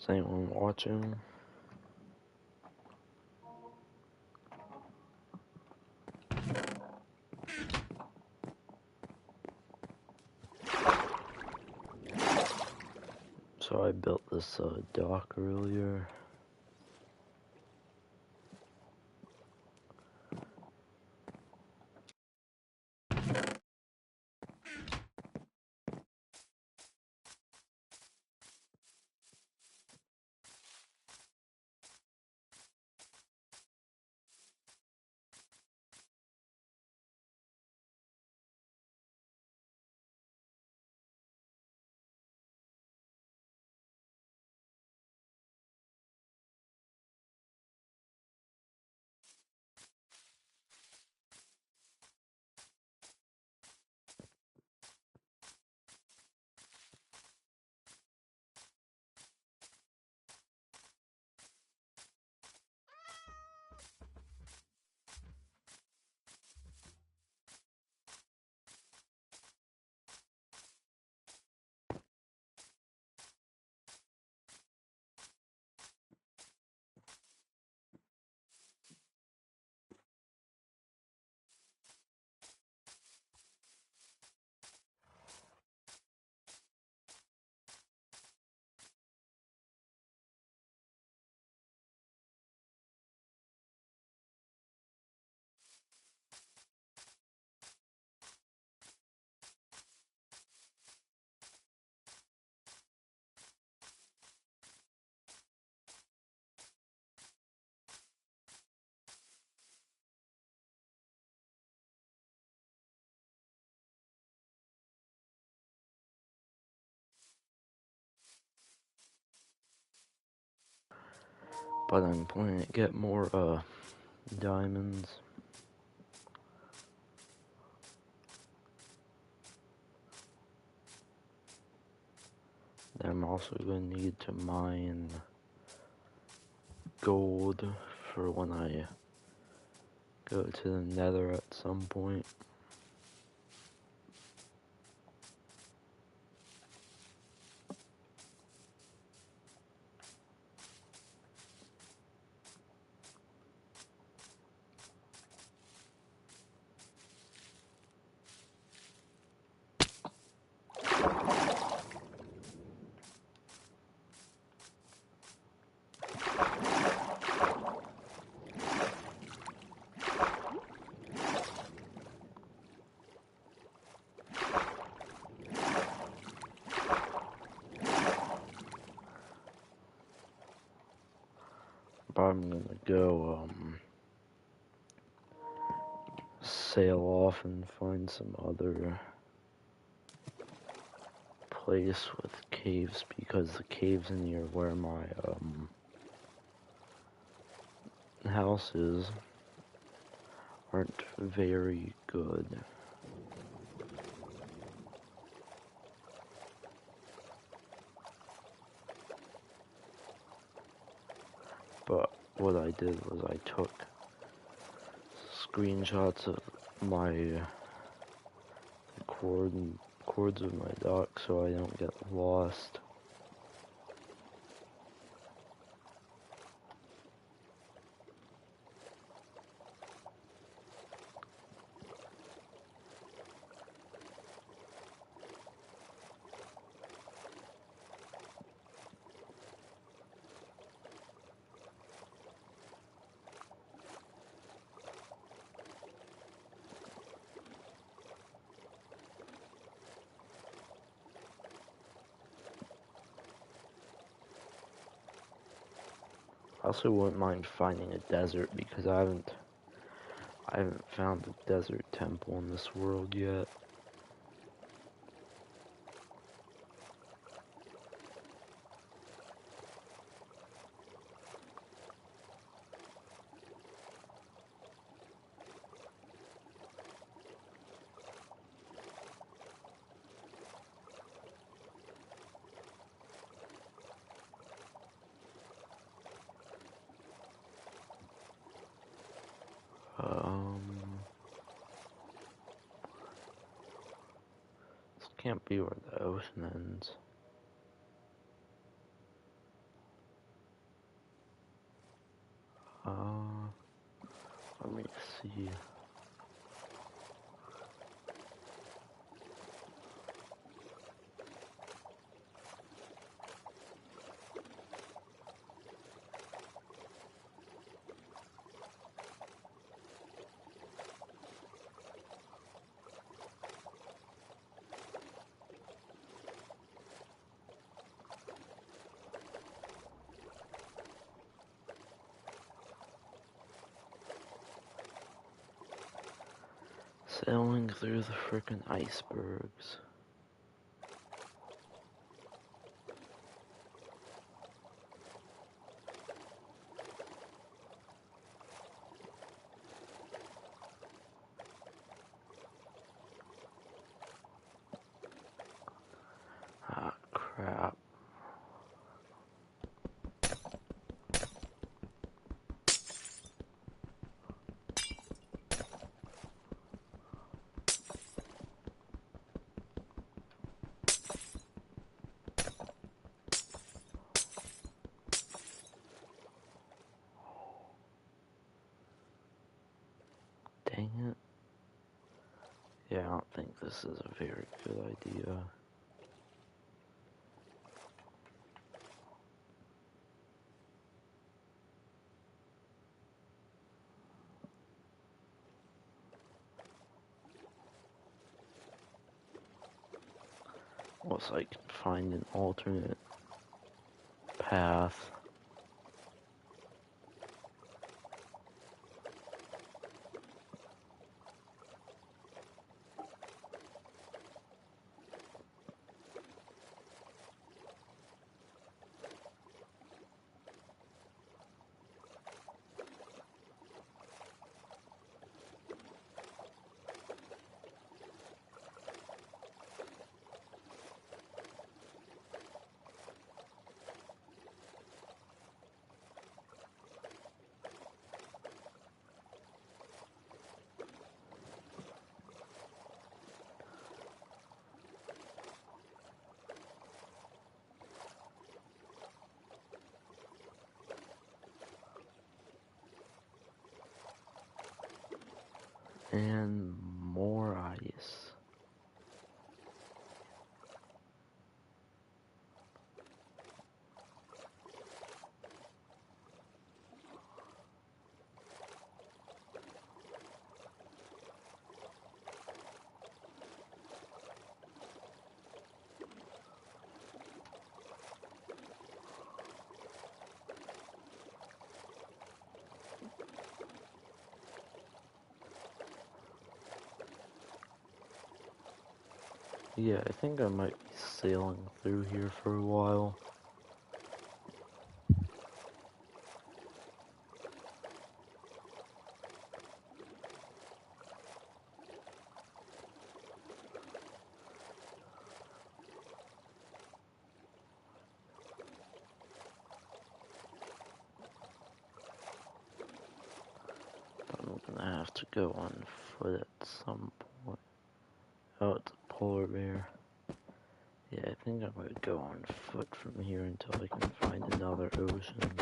Is anyone watching? So I built this dock earlier. But I'm planning to get more diamonds. Then I'm also going to need to mine gold for when I go to the nether at some point. But I'm gonna go sail off and find some other place with caves, because the caves near where my house is aren't very good. But what I did was I took screenshots of my cords of my dock so I don't get lost. I also wouldn't mind finding a desert, because I haven't found a desert temple in this world yet. This can't be where the ocean ends. Let me see. Sailing through the frickin' icebergs. Ah, crap. Dang it. Yeah, I don't think this is a very good idea. Unless I can find an alternate path. And more ice. Yeah, I think I might be sailing through here for a while. I'm gonna have to go on foot at some point. Oh, it's a polar bear. Yeah, I think I'm gonna go on foot from here until I can find another ocean.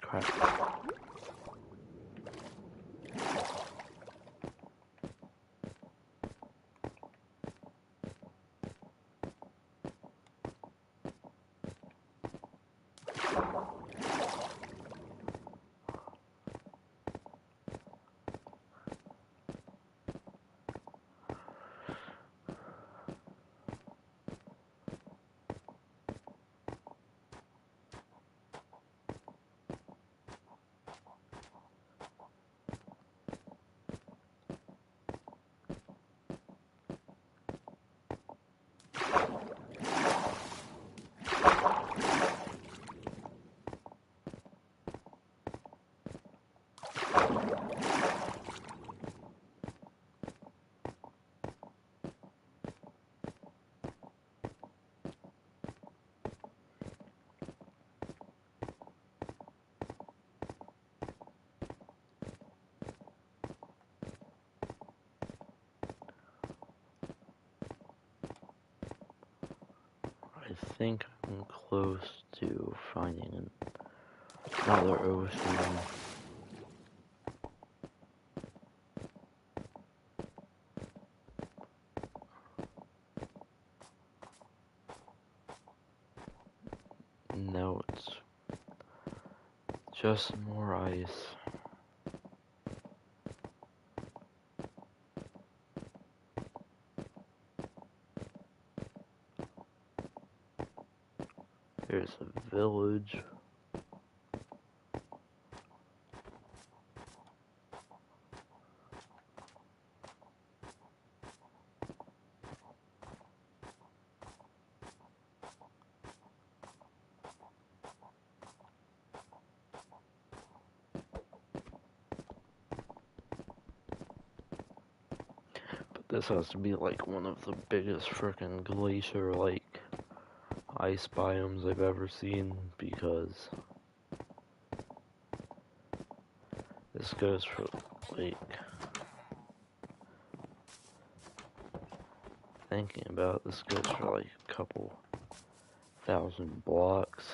Crap. think I'm close to finding another ocean. No, it's just more ice. There's a village. But this has to be like one of the biggest frickin' glacier like ice biomes I've ever seen, because this goes for like, thinking about it, this goes for like a couple thousand blocks.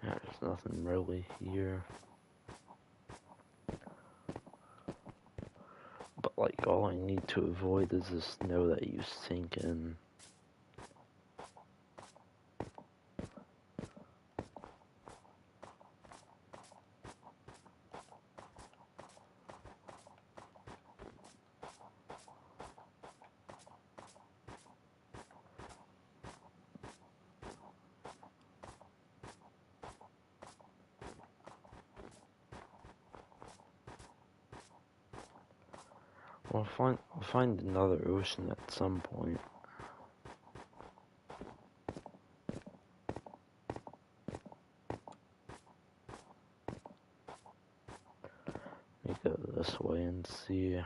Yeah, there's nothing really here. But like, all I need to avoid is the snow that you sink in. Well, I'll find another ocean at some point. Let me go this way and see.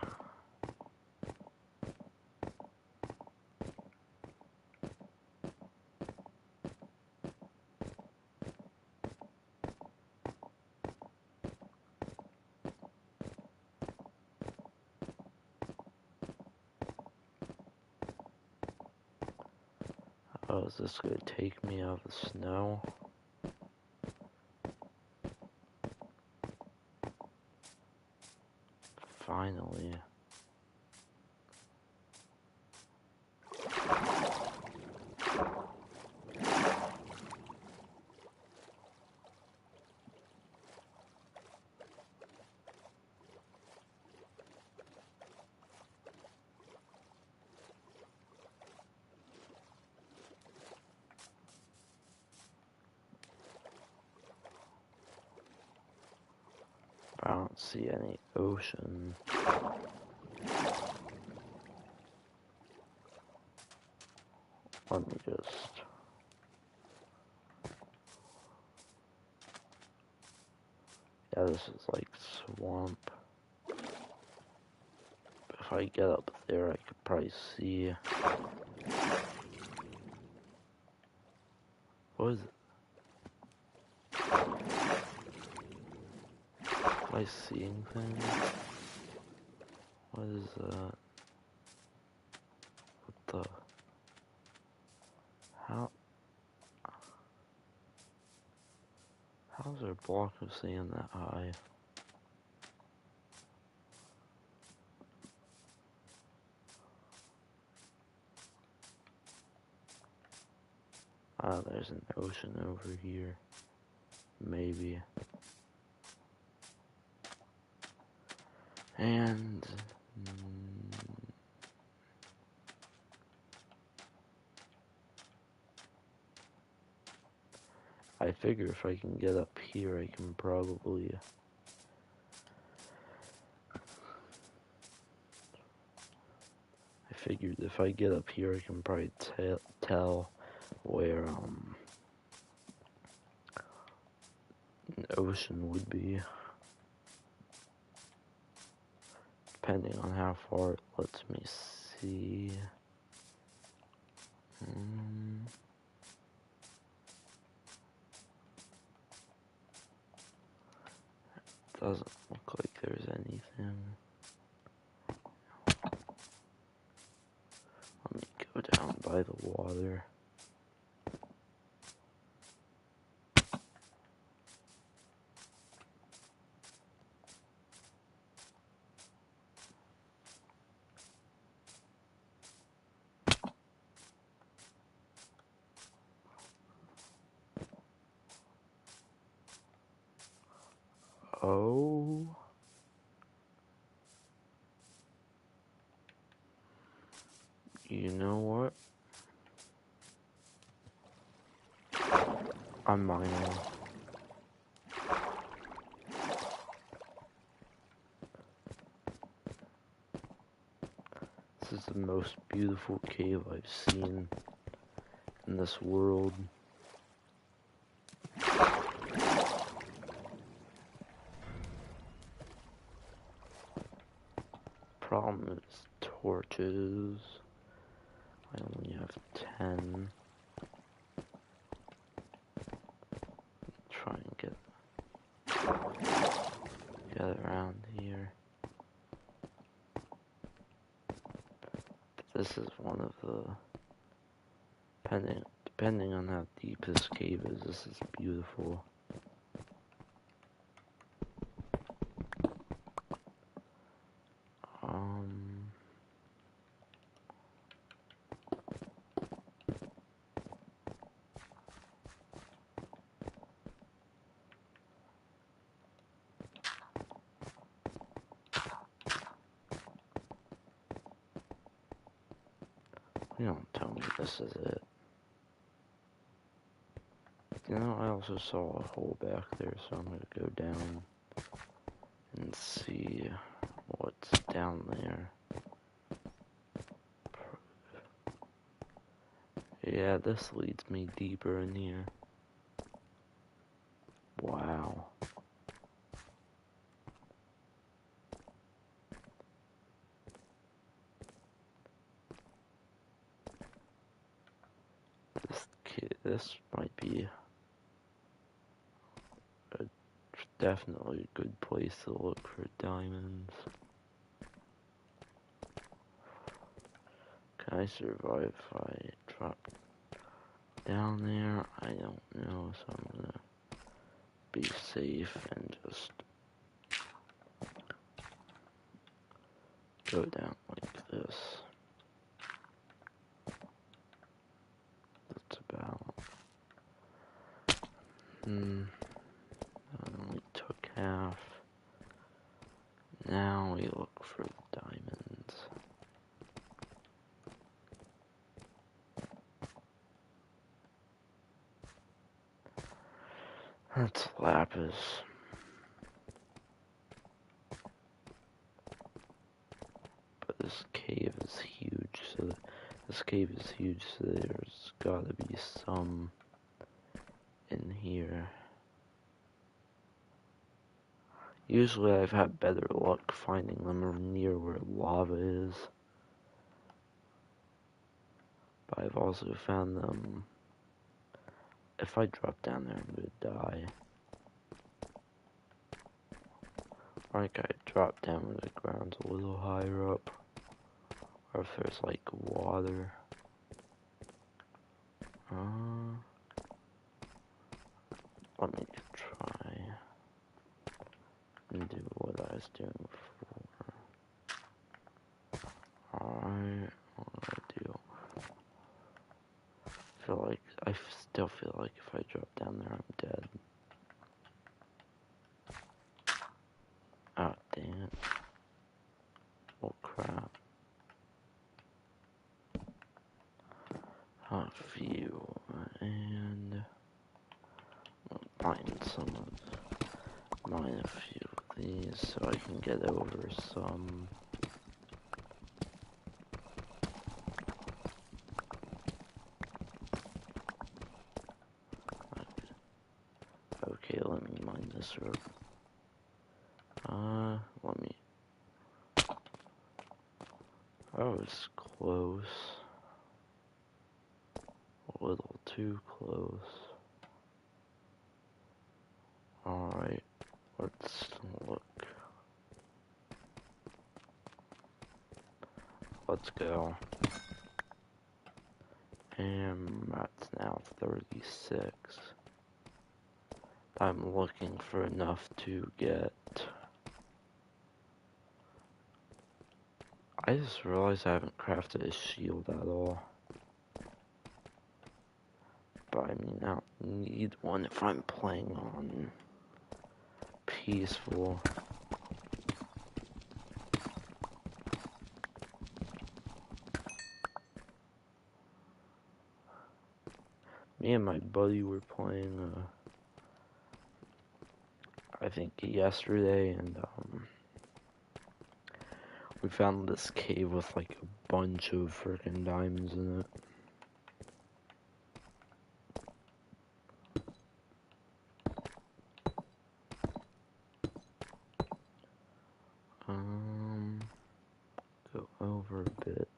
Oh, is this gonna take me out of the snow? Finally. I don't see any ocean. Let me just... Yeah, this is like swamp. If I get up there, I could probably see... What is it? Am I seeing things? What is that? What the... How's there a block of sand that high? Ah, there's an ocean over here. Maybe. And... I figure if I can get up here, I can probably... I figured if I get up here, I can probably tell where, an ocean would be. Depending on how far it lets me see. Doesn't look like there's anything. Let me go down by the water. Oh. You know what? I'm mining. This is the most beautiful cave I've seen in this world. Problem is torches. I only have 10. Try and get around here. This is one of the, depending on how deep this cave is, this is beautiful. You don't tell me this is it. You know, I also saw a hole back there, so I'm gonna go down and see what's down there. Yeah, this leads me deeper in here. Wow. This might be definitely a good place to look for diamonds. Can I survive if I drop down there? I don't know, so I'm gonna be safe and just go down like this. That's about. I only took half. Now we look for the diamonds. That's lapis. But this cave is huge, so there's gotta be some in here. Usually I've had better luck finding them near where lava is. But I've also found them. If I drop down there, I'm gonna die. Like I drop down where the ground's a little higher up. Or if there's like water. Let me try and do what I was doing before. Alright, what do I do? I still feel like if I drop down there, I'm dead. Oh, dang it. Oh, crap. A few, and I'll mine a few of these so I can get over some. Okay, let me mine this rope. Let me. Oh, it's close. A little too close. Alright, what let's look. Let's go. And that's now 36. I'm looking for enough to get... I just realized I haven't crafted a shield at all. But I mean, I don't need one if I'm playing on peaceful. Me and my buddy were playing, I think yesterday, and we found this cave with like a bunch of freaking diamonds in it. Go over a bit.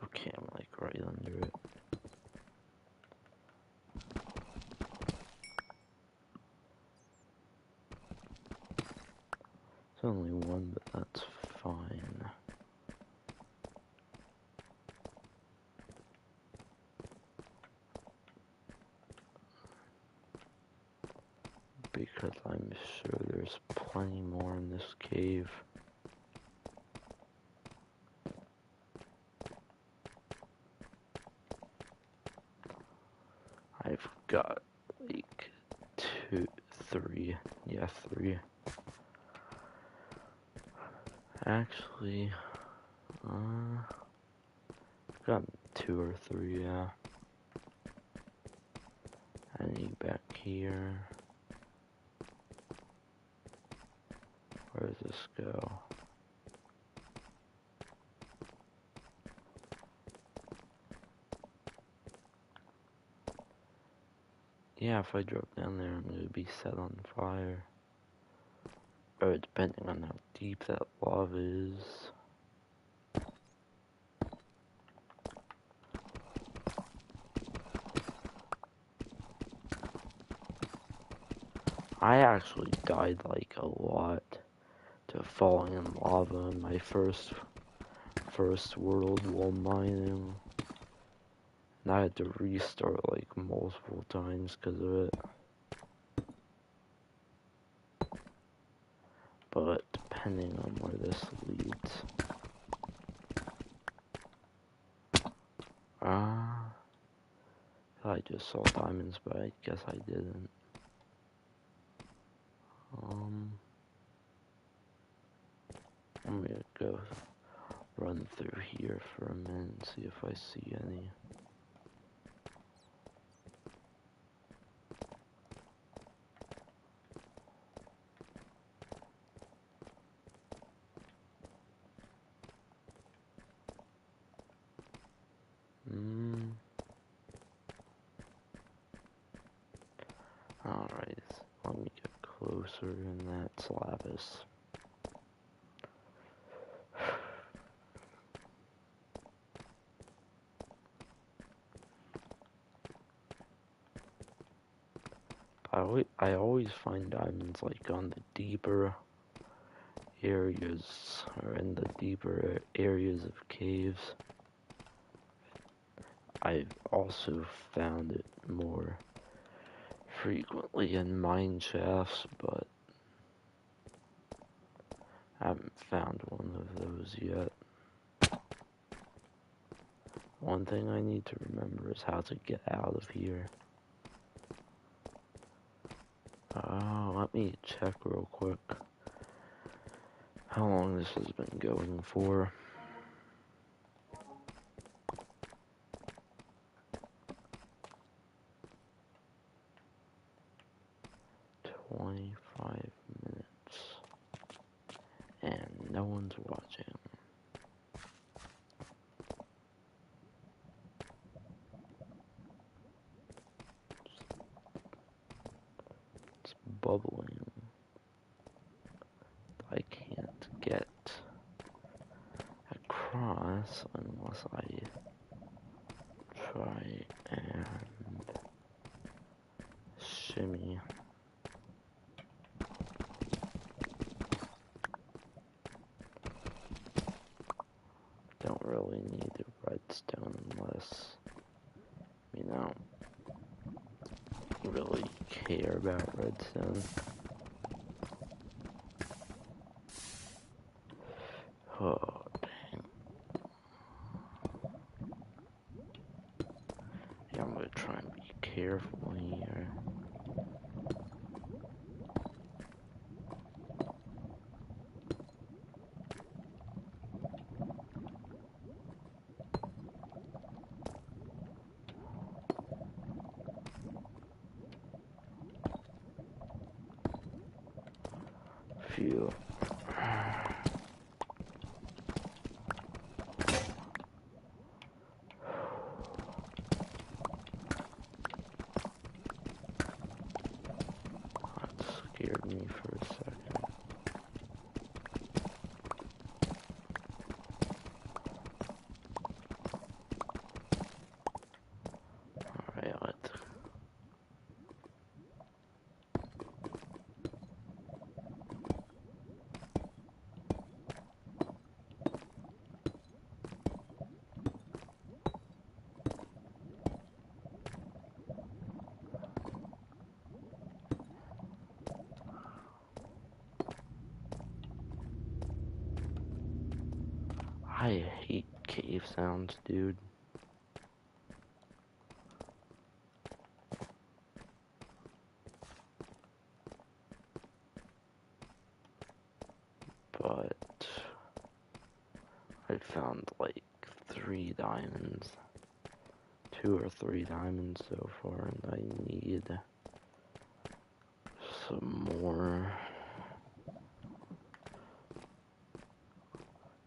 Okay, I'm like right under it. It's only one, but that's fine. Because I'm sure there's plenty more in this cave. I've got like 3. Yeah, 3. Actually, I've got 2 or 3, yeah. I need back here. Where does this go? Yeah, if I drop down there, I'm gonna be set on fire. Or depending on how deep that lava is. I actually died like a lot to falling in lava in my first world while mining. And I had to restart like multiple times because of it. But depending on where this leads. I just saw diamonds, but I guess I didn't. I'm gonna go run through here for a minute and see if I see any. Alright, let me get closer, and that's lapis. I always find diamonds like on the deeper areas, or in the deeper areas of caves. I've also found it more frequently in mine shafts, but I haven't found one of those yet. One thing I need to remember is how to get out of here. Let me check real quick how long this has been going for. 25 minutes. And no one's watching. It's bubbling. I can't get across unless I try and shimmy. don't really need the redstone unless, you know, really care about redstone. Oh, dang. Yeah, I'm gonna try and be careful here. Phew. That scared me for a second. Alright, let's... I hate cave sounds, dude. But I found like 3 diamonds. 2 or 3 diamonds so far, and I need some more.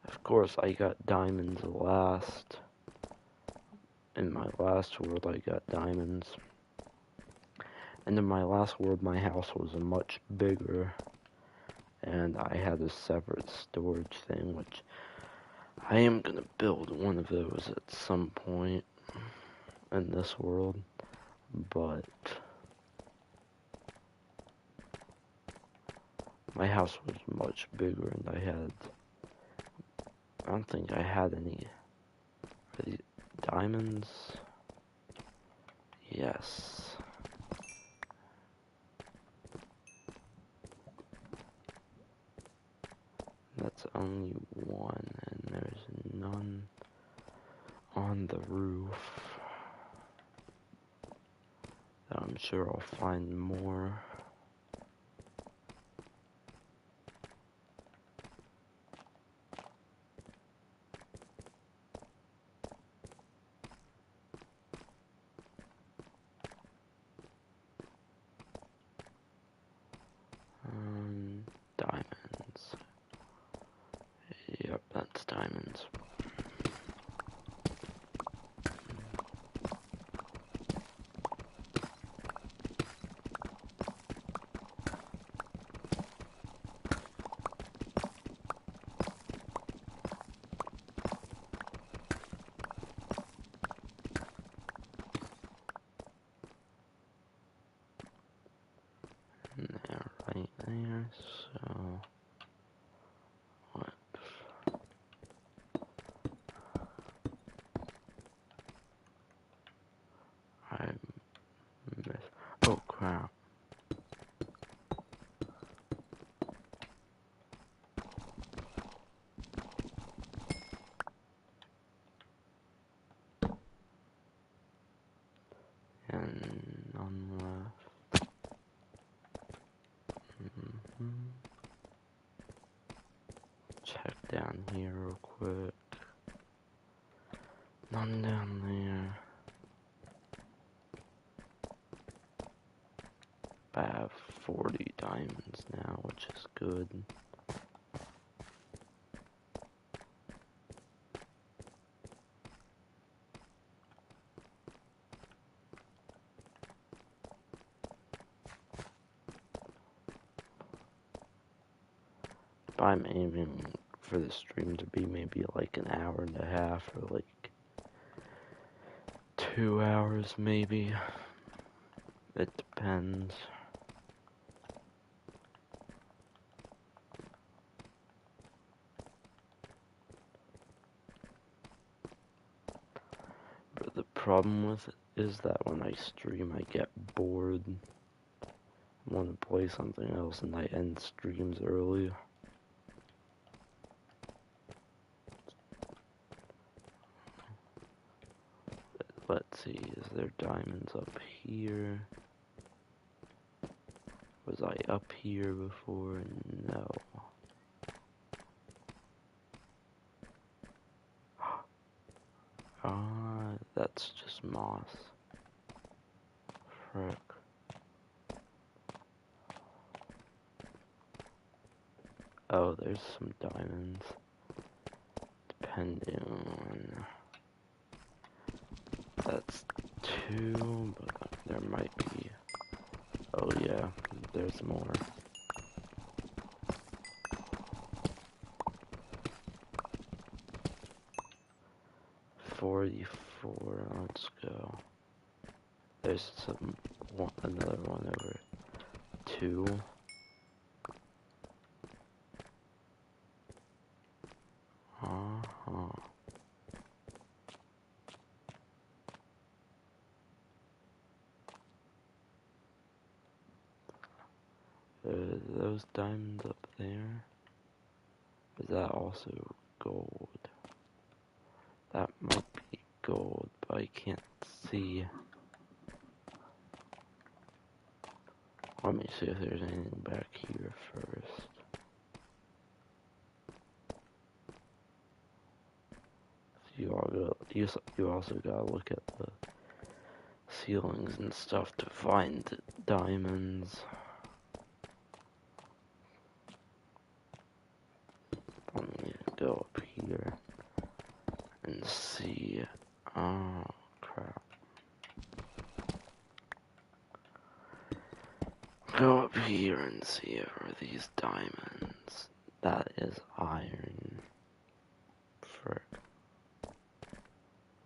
Of course, I got diamonds last. In my last world, I got diamonds. And in my last world, my house was much bigger. And I had a separate storage thing, which I am gonna build one of those at some point in this world. But my house was much bigger, and I don't think I had any diamonds. Yes. That's only 1, and there's none on the roof. I'm sure I'll find more. Diamonds. Yep, that's diamonds. There, right there, so... I miss... Oh, crap. And none left. Check down here real quick. None down there. I have 40 diamonds now, which is good. I'm aiming for the stream to be maybe like an hour and a half, or like 2 hours maybe. It depends. problem with it is that when I stream, I get bored. I want to play something else, and I end streams early. Let's see, is there diamonds up here? Was I up here before? No. Ah, that's just moss. Frick. Oh, there's some diamonds. Depending on... That's 2, but there might be... Oh yeah, there's more. 44, let's go. There's another one over 2. Those diamonds up there? Is that also gold? That might be gold, but I can't see. Let me see if there's anything back here first. You also gotta look at the ceilings and stuff to find diamonds. Let me go up here and see. Oh crap. Go up here and see if are these diamonds. That is iron. Frick.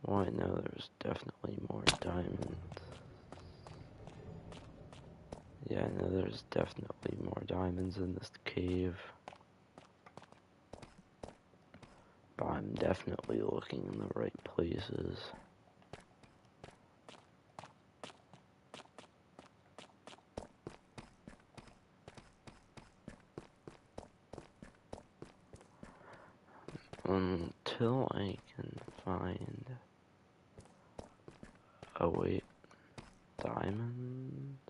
Well, I know there's definitely more diamonds. Yeah, I know there's definitely more diamonds in this cave. But I'm definitely looking in the right places. Until I can find... Oh wait, diamonds?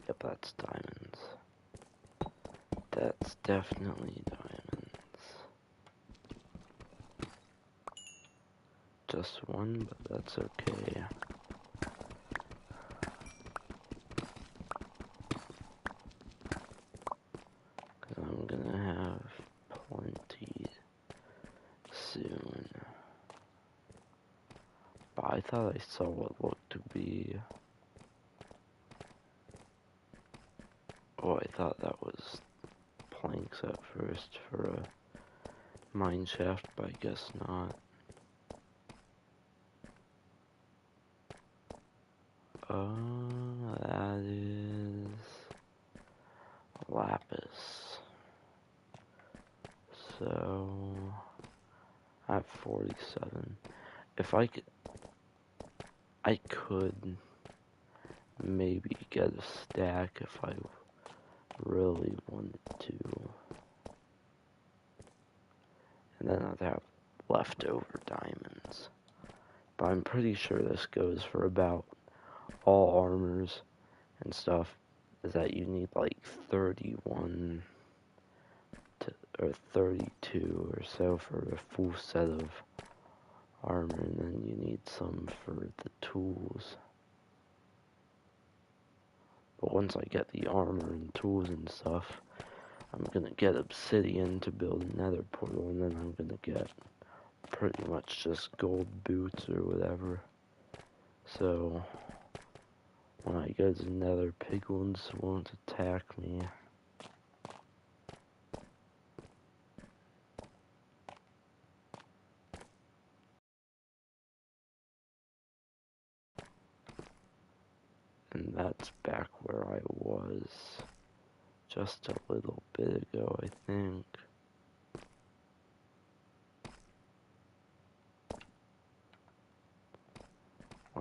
Yep, that's diamonds. That's definitely diamonds. Just one, but that's okay. Cause I'm gonna have plenty soon. But I thought I saw what looked to be... Oh, I thought that was planks at first for a mine shaft, but I guess not. That is lapis. So I have 47. If I could maybe get a stack if I really wanted to. And then I'd have leftover diamonds. But I'm pretty sure this goes for about all armors and stuff, is that you need like 31 or 32 or so for a full set of armor, and then you need some for the tools. But once I get the armor and tools and stuff, I'm gonna get obsidian to build a nether portal, and then I'm gonna get pretty much just gold boots or whatever. So when I get to nether, piglins won't attack me. And that's back where I was just a little bit ago, I think.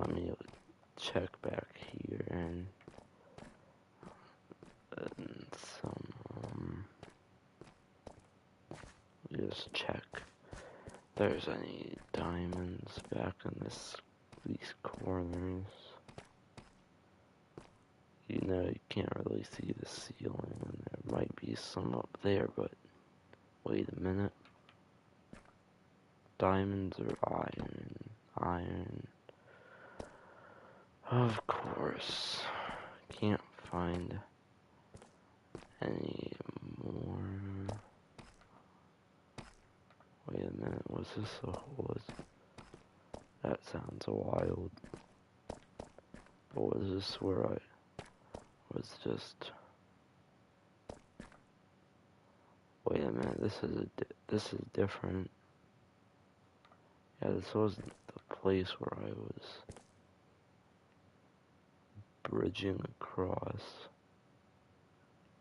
let me check back here and some, just check if there's any diamonds back in these corners. You know, you can't really see the ceiling, and there might be some up there, but wait a minute. Diamonds or iron? Iron. Of course. Can't find any more. Wait a minute, was this a hole? That sounds wild. Or was this where I was just... Wait a minute, this is different. Yeah, this wasn't the place where I was bridging across.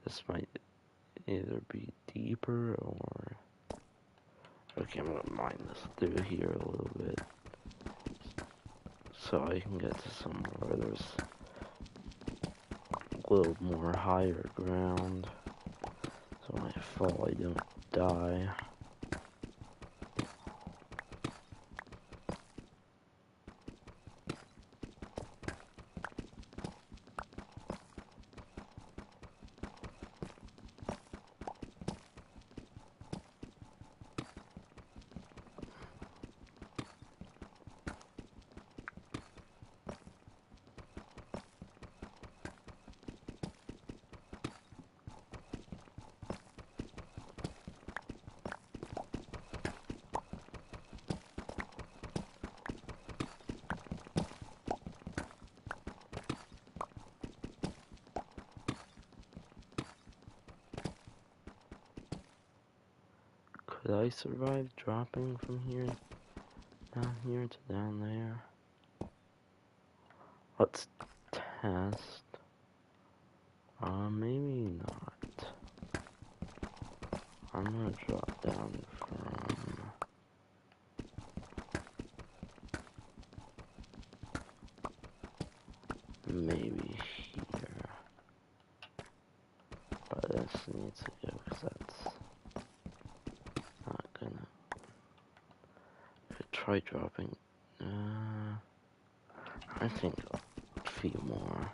This might either be deeper or... Okay, I'm gonna mine this through here a little bit, so I can get to somewhere where there's a little more higher ground, so when I fall I don't die. Could I survive dropping from here, down here to down there? Let's test. Maybe not. I'm gonna drop down from... maybe here. But this needs to go, because that's not gonna... Try dropping... I think a few more.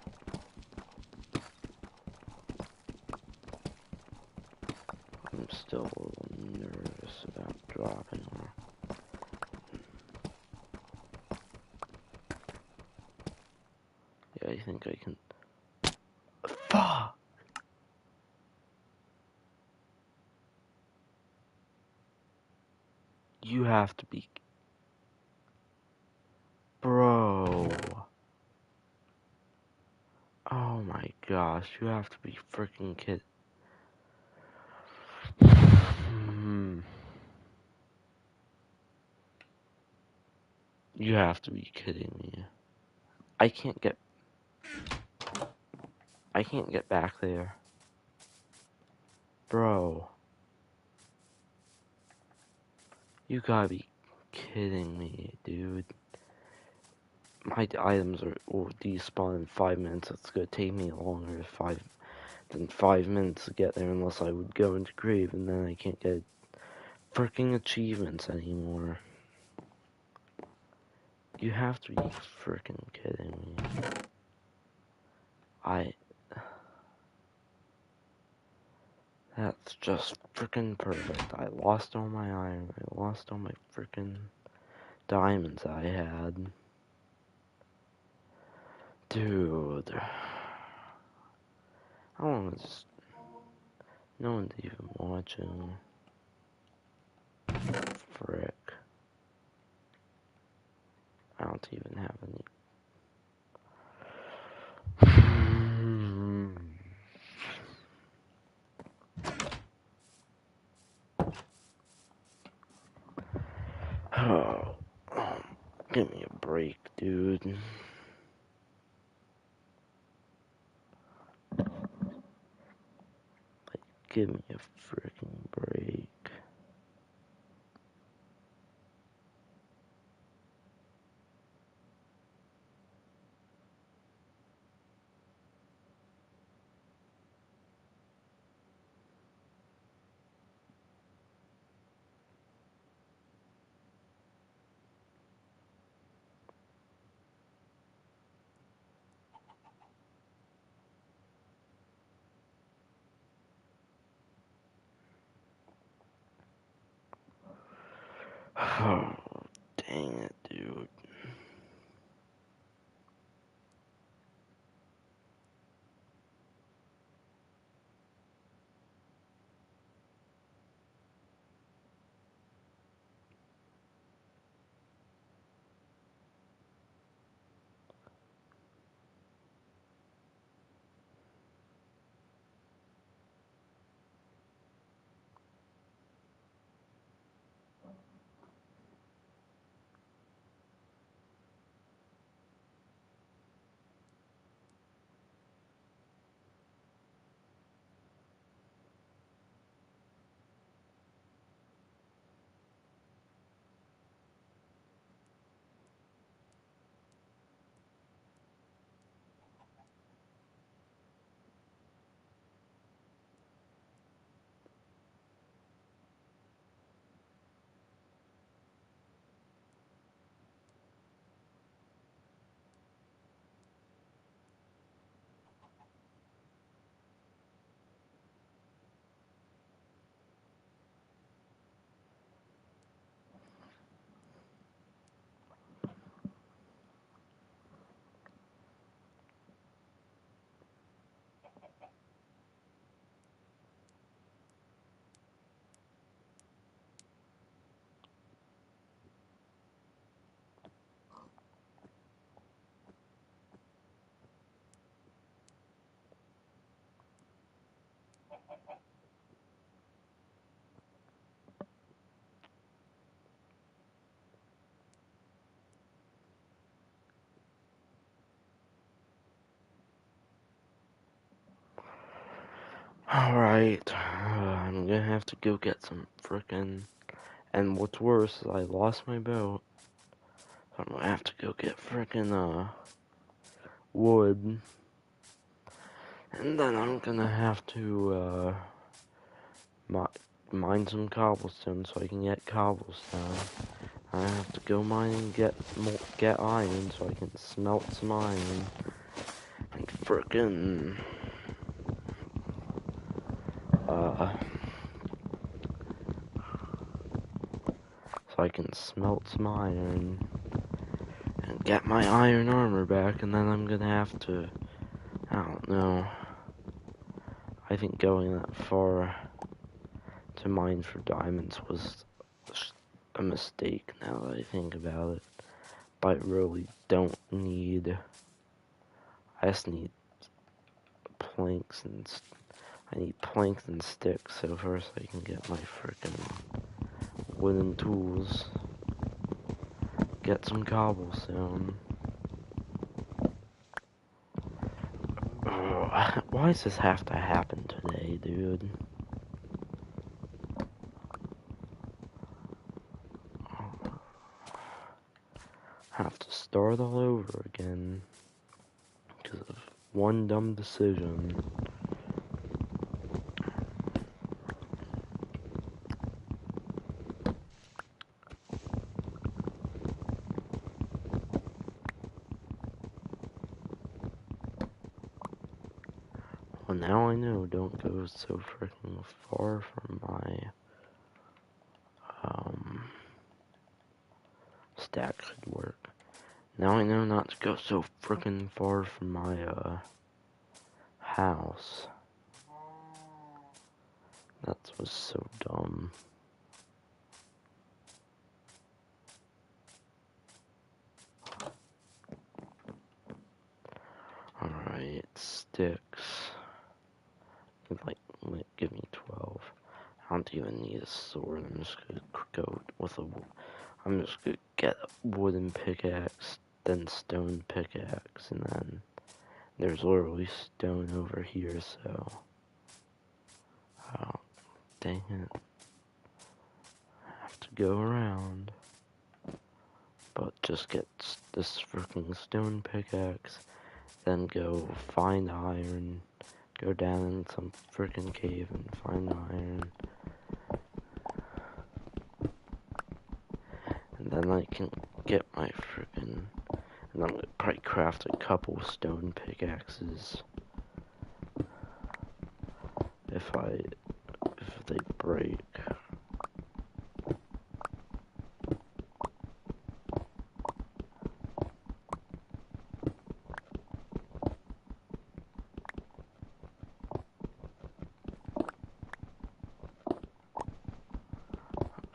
I'm still a little nervous about dropping her. Yeah, I think I can... Fuck! You have to be... Bro. Oh my gosh, you have to be freaking kidding. You have to be kidding me. I can't get back there. Bro. You gotta be kidding me, dude. My items will despawn in 5 minutes. It's gonna take me longer than 5 minutes to get there unless I would go into grave, and then I can't get freaking achievements anymore. You have to be freaking kidding me. That's just freaking perfect. I lost all my iron. I lost all my freaking diamonds I had. Dude. I wanna just... No one's even watching. Frick. I don't even have any... Oh, give me a break, dude. Like, give me a freaking break. Oh, dang it, dude. Alright, I'm gonna have to go get some frickin'. And what's worse is I lost my boat. So I'm gonna have to go get frickin' wood. And then I'm gonna have to, mine some cobblestone so I can get cobblestone. I have to go mine and get iron so I can smelt some iron. And frickin', so I can smelt some iron and get my iron armor back, and then I'm gonna have to, I don't know, I think going that far to mine for diamonds was a mistake now that I think about it. But I really don't need, I just need planks and, I need planks and sticks, so first I can get my frickin' wooden tools, get some cobblestone. Ugh, why does this have to happen today, dude? Have to start all over again because of one dumb decision. Well, now I know, don't go so freaking far from my, stack could work. Now I know not to go so freaking far from my, house. That was so dumb. Alright, sticks. Like, give me 12. I don't even need a sword. I'm just gonna go with I'm just gonna get a wooden pickaxe, then stone pickaxe, and then there's literally stone over here, so. Oh, dang it. I have to go around. But just get this freaking stone pickaxe, then go find iron, go down in some freaking cave and find iron. And then I can get my freaking, and I'm gonna probably craft a couple stone pickaxes if they break.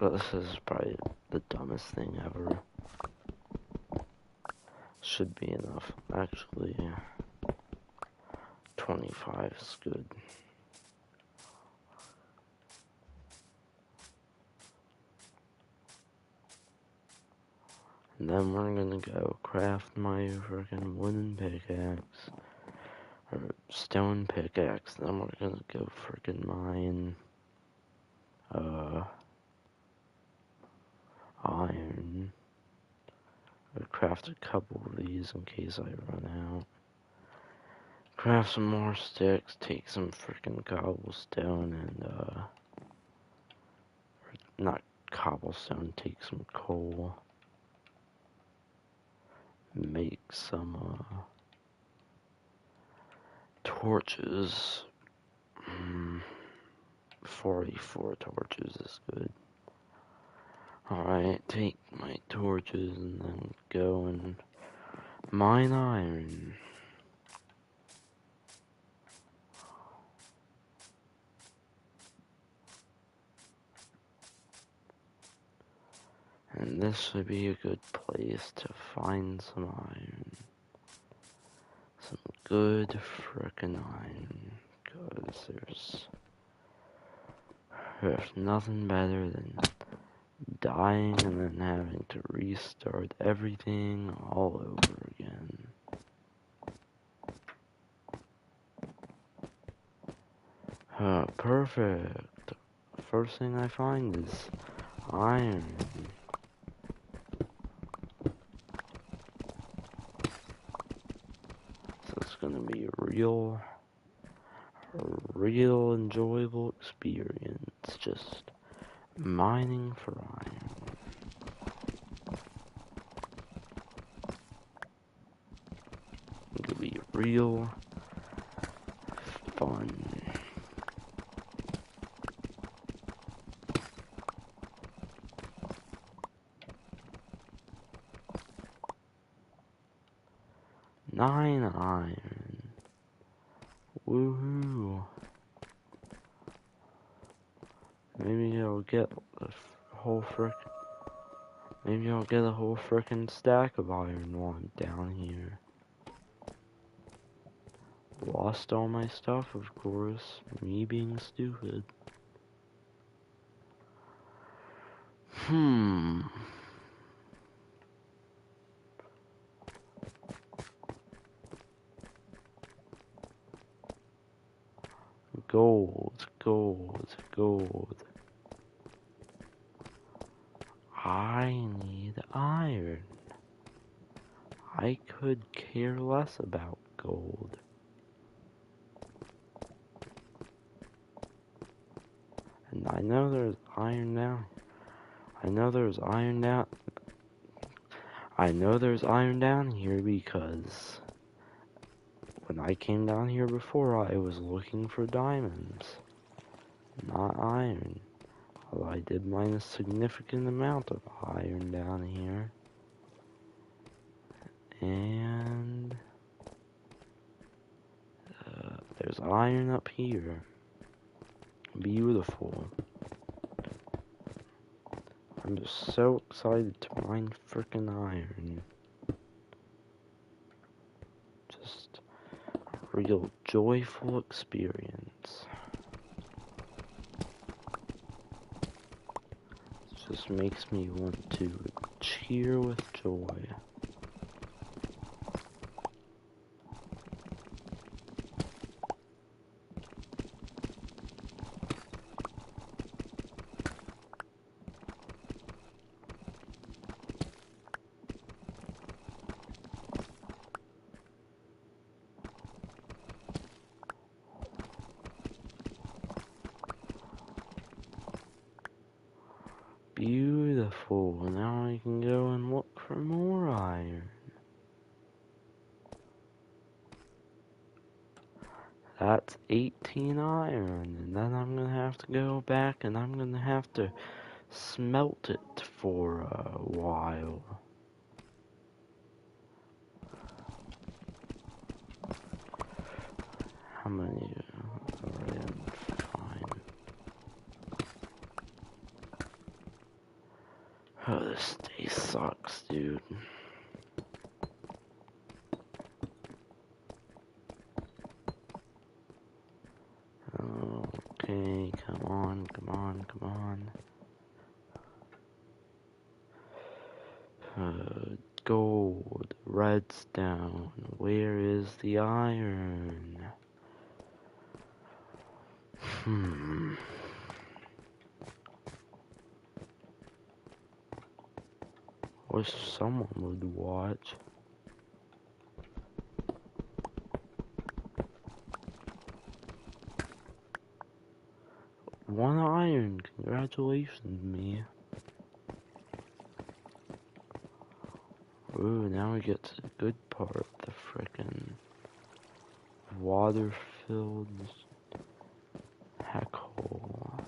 But this is probably the dumbest thing ever. Should be enough. Actually, 25 is good. And then we're gonna go craft my freaking wooden pickaxe. Or stone pickaxe. Then we're gonna go freaking mine iron. Or craft a couple of these in case I run out. Craft some more sticks, take some freaking cobblestone and not cobblestone, take some coal. Make some torches. 44 torches is good. Alright, take my torches and then go and mine iron. And this should be a good place to find some iron. Some good frickin' iron. Because there's nothing better than dying and then having to restart everything all over again. Perfect. First thing I find is iron. So it's gonna be a real enjoyable experience just mining for iron. It'll be real fun. Nine iron. Woohoo. Maybe I'll get a whole frickin' stack of iron while I'm down here. Lost all my stuff, of course. Me being stupid. Gold, gold, gold. I need iron. I could care less about gold. And I know there's iron down. I know there's iron down here because when I came down here before, I was looking for diamonds, not iron. Although I did mine a significant amount of iron down here. And there's iron up here. Beautiful. I'm just so excited to mine frickin' iron. Just a real joyful experience. It just makes me want to cheer with joy. Beautiful. Now I can go and look for more iron. That's 18 iron, and then I'm gonna have to go back and I'm gonna have to smelt it for a while. How many are in? Fine. sucks, dude. Okay, come on, come on, come on. Gold, redstone, where is the iron? Wish someone would watch. One iron, congratulations, me. Ooh, now we get to the good part, the frickin' water-filled heck hole.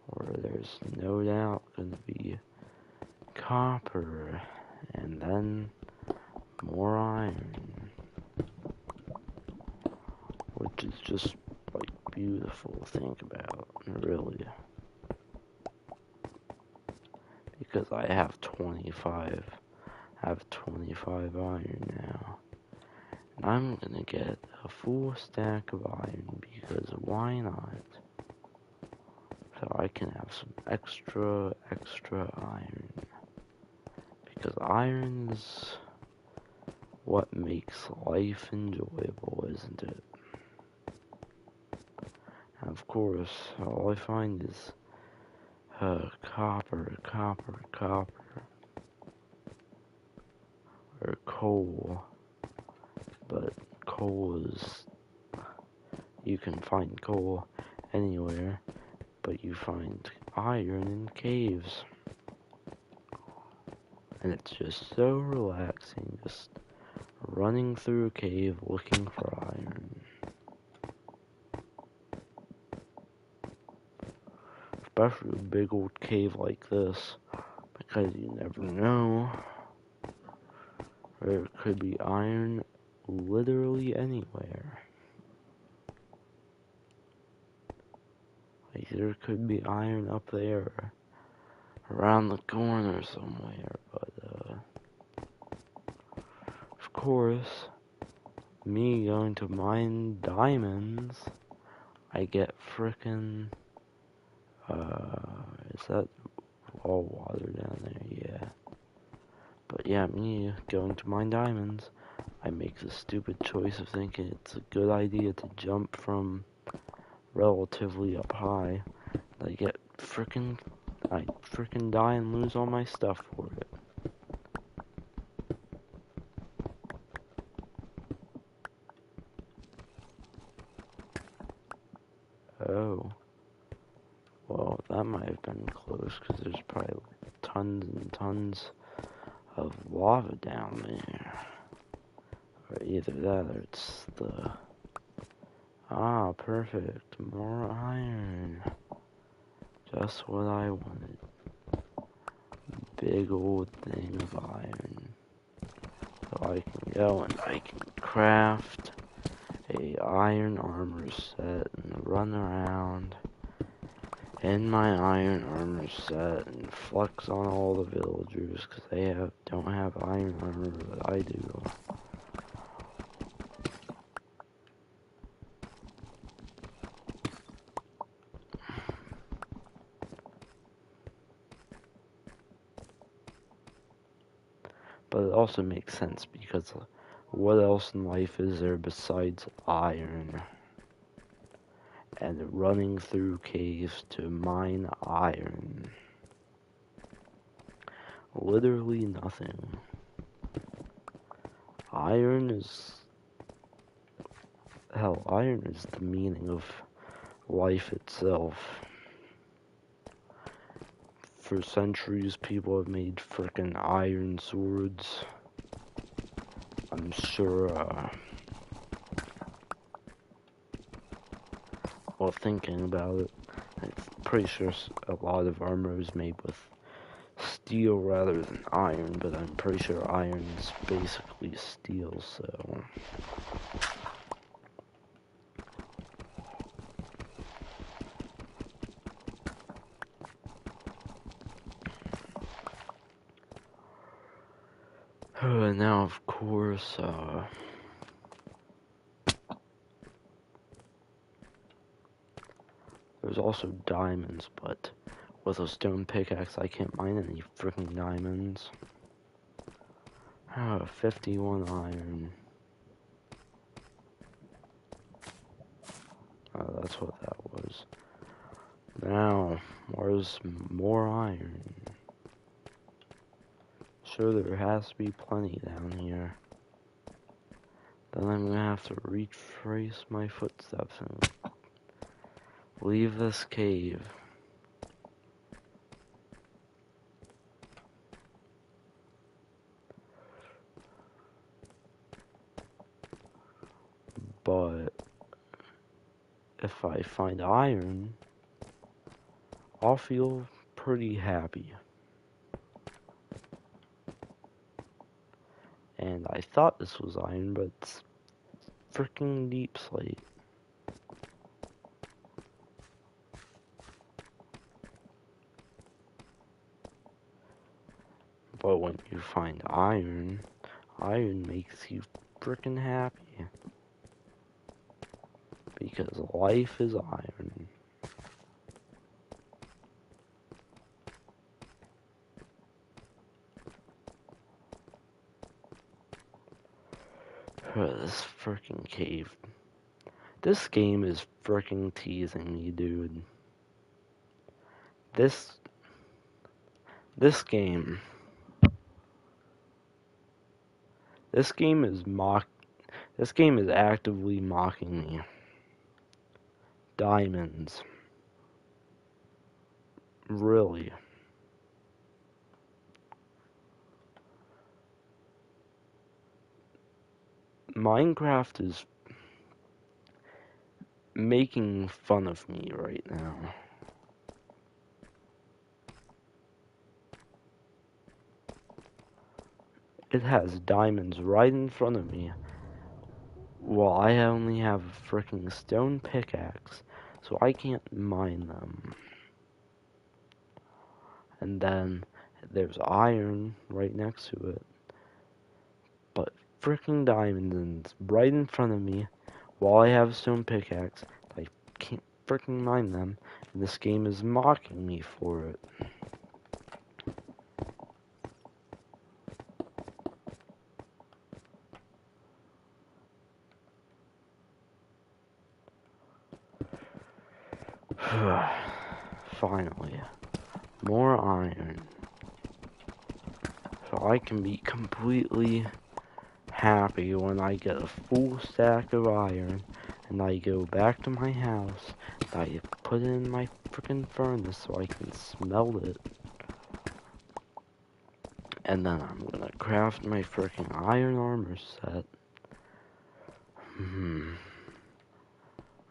Where there's no doubt gonna be copper, and then more iron. Which is just, like, beautiful to think about, really. Because I have 25 iron now. And I'm gonna get a full stack of iron, because why not? So I can have some extra iron. Because iron is what makes life enjoyable, isn't it? And of course, all I find is copper, or coal. But coal is, you can find coal anywhere, but you find iron in caves. And it's just so relaxing, just running through a cave looking for iron. Especially a big old cave like this, because you never know. There could be iron literally anywhere. Like, there could be iron up there, around the corner somewhere, but, of course, me going to mine diamonds, I get frickin', is that all water down there? Yeah. But yeah, me going to mine diamonds, I make the stupid choice of thinking it's a good idea to jump from relatively up high. I frickin' die and lose all my stuff for it. Oh. Well, that might have been close, because there's probably tons and tons of lava down there. Or either that, or it's the... Ah, perfect. More iron. Just what I wanted. Big old thing of iron. So I can go and I can craft a iron armor set and run around in my iron armor set and flex on all the villagers, because they don't have iron armor, but I do. But it also makes sense, because what else in life is there besides iron? And running through caves to mine iron. Literally nothing. Iron is the meaning of life itself. For centuries, people have made frickin' iron swords. I'm sure, while thinking about it, I'm pretty sure a lot of armor is made with steel rather than iron, but I'm pretty sure iron is basically steel, so... Now, of course, there's also diamonds, but with a stone pickaxe, I can't mine any freaking diamonds. 51 iron. That's what that was. Now, where's more iron? Sure, there has to be plenty down here. Then I'm gonna have to retrace my footsteps and leave this cave. But if I find iron, I'll feel pretty happy. And I thought this was iron, but it's freaking deep slate. But when you find iron, iron makes you freaking happy. Because life is iron. This freaking cave. This game is freaking teasing me, dude. This game is actively mocking me. Diamonds. Really. Minecraft is making fun of me right now. It has diamonds right in front of me. Well, I only have a freaking stone pickaxe, so I can't mine them. And then there's iron right next to it. But freaking diamonds right in front of me while I have a stone pickaxe. I can't freaking mine them, and this game is mocking me for it. Finally, more iron. So I can be completely happy when I get a full stack of iron and I go back to my house and I put it in my freaking furnace so I can smelt it. And then I'm gonna craft my freaking iron armor set. And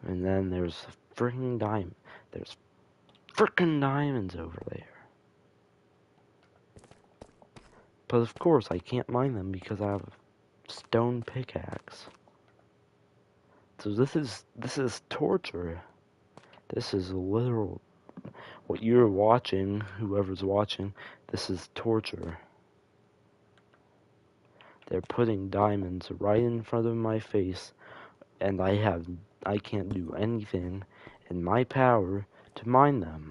then there's a freaking diamond. There's freaking diamonds over there. But of course I can't mine them because I have a stone pickaxe. So this is torture. This is literal. What you're watching, whoever's watching, this is torture. They're putting diamonds right in front of my face, and I can't do anything in my power to mine them.